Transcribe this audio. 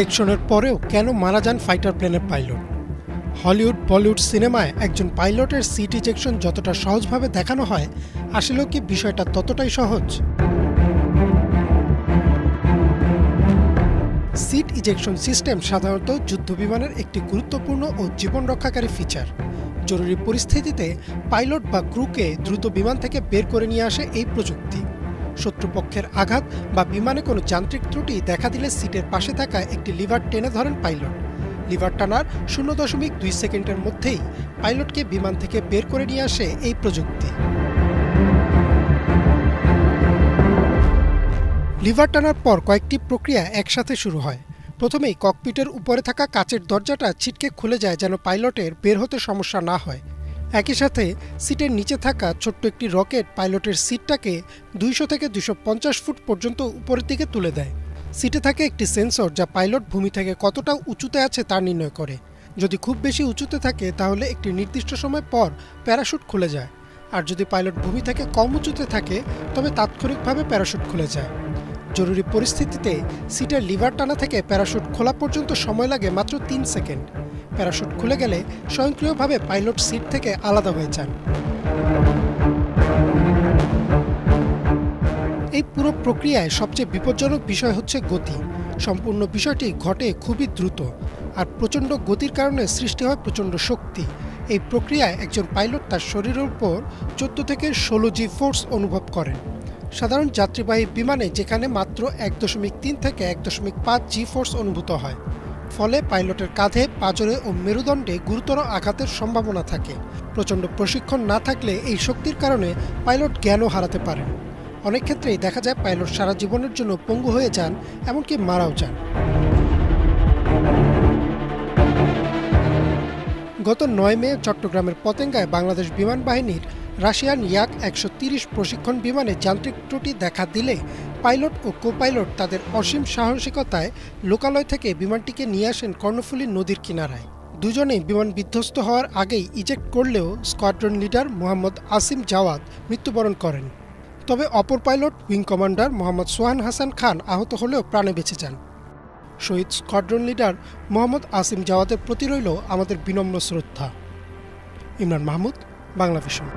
ইজেকশনের পরেও কেন মারা যান ফাইটার প্লেনের পাইলট? হলিউড বলিউড সিনেমায় একজন পাইলটের সিট ইজেকশন যতটা সহজভাবে দেখানো হয়, আসলেও কি বিষয়টা ততটাই সহজ? সিট ইজেকশন সিস্টেম সাধারণত যুদ্ধবিমানের একটি গুরুত্বপূর্ণ ও জীবন রক্ষাকারী ফিচার। জরুরি পরিস্থিতিতে পাইলট বা ক্রুকে দ্রুত বিমান থেকে বের করে নিয়ে আসে এই প্রযুক্তি। শত্রুপক্ষের আঘাত বা বিমানে কোনো যান্ত্রিক ত্রুটি দেখা দিলে সিটের পাশে থাকা একটি লিভার টেনে ধরেন পাইলট। লিভার টানার 0.2 সেকেন্ডের মধ্যেই পাইলটকে বিমান থেকে বের করে নিয়ে আসে এই প্রযুক্তি। লিভার টানার পর কয়েকটি প্রক্রিয়া একসাথে শুরু হয়। প্রথমেই ককপিটের উপরে থাকা কাচের দরজাটা ছিটকে খুলে যায় যেন পাইলটের বের হতে সমস্যা না হয়। একই সাথে সিটের নিচে থাকা ছোট্ট একটি রকেট পাইলটের সিটটাকে 200 থেকে 250 ফুট পর্যন্ত উপরের দিকে তুলে দেয়। সিটে থাকে একটি সেন্সর যা পাইলট ভূমি থেকে কতটা উঁচুতে আছে তা নির্ণয় করে। যদি খুব বেশি উঁচুতে থাকে তাহলে একটি নির্দিষ্ট সময় পর প্যারাশুট খুলে যায়, আর যদি পাইলট ভূমি থেকে কম উঁচুতে থাকে তবে তাৎক্ষণিকভাবে প্যারাশুট খুলে যায়। জরুরি পরিস্থিতিতে সিটের লিভার টানা থেকে প্যারাশুট খোলা পর্যন্ত সময় লাগে মাত্র 3 সেকেন্ড। প্যারাশুট খুলে গেলে স্বয়ংক্রিয়ভাবে পাইলট সিট থেকে আলাদা হয়ে যান। এই পুরো প্রক্রিয়ায় সবচেয়ে বিপজ্জনক বিষয় হচ্ছে গতি। সম্পূর্ণ বিষয়টি ঘটে খুবই দ্রুত, আর প্রচণ্ড গতির কারণে সৃষ্টি হয় প্রচণ্ড শক্তি। এই প্রক্রিয়ায় একজন পাইলট তার শরীরের উপর 14 থেকে 16 জি ফোর্স অনুভব করেন। সাধারণ যাত্রীবাহী বিমানে যেখানে মাত্র 1.3 থেকে 1.5 জি ফোর্স অনুভূত হয়, ফলে পাইলটের কাঁধে, পাঁজরে ও মেরুদণ্ডে গুরুতর আঘাতের সম্ভাবনা থাকে। প্রচণ্ড প্রশিক্ষণ না থাকলে এই শক্তির কারণে পাইলট জ্ঞানও হারাতে পারেন। অনেক ক্ষেত্রেই দেখা যায় পাইলট সারা জীবনের জন্য পঙ্গু হয়ে যান, এমনকি মারাও যান। গত 9 মে চট্টগ্রামের পতেঙ্গায় বাংলাদেশ বিমান বাহিনীর রাশিয়ান ইয়াক-130 প্রশিক্ষণ বিমানে যান্ত্রিক ত্রুটি দেখা দিলে পাইলট ও কো-পাইলট তাদের অসীম সাহসিকতায় লোকালয় থেকে বিমানটিকে নিয়ে আসেন কর্ণফুলী নদীর কিনারায়। দুজনেই বিমান বিধ্বস্ত হওয়ার আগেই ইজেক্ট করলেও স্কোয়াড্রন লিডার মোহাম্মদ আসিম জাওয়াদ মৃত্যুবরণ করেন। তবে অপর pilot wing commander Mohammad Sohan Hasan Khan আহত হলেও প্রাণে বেঁচে যান। শহীদ স্কোয়াড্রন লিডার মোহাম্মদ আসিম জাওয়াদের প্রতি রইল আমাদের বিনম্র শ্রদ্ধা। ইমরান মাহমুদ, বাংলা ভিশন।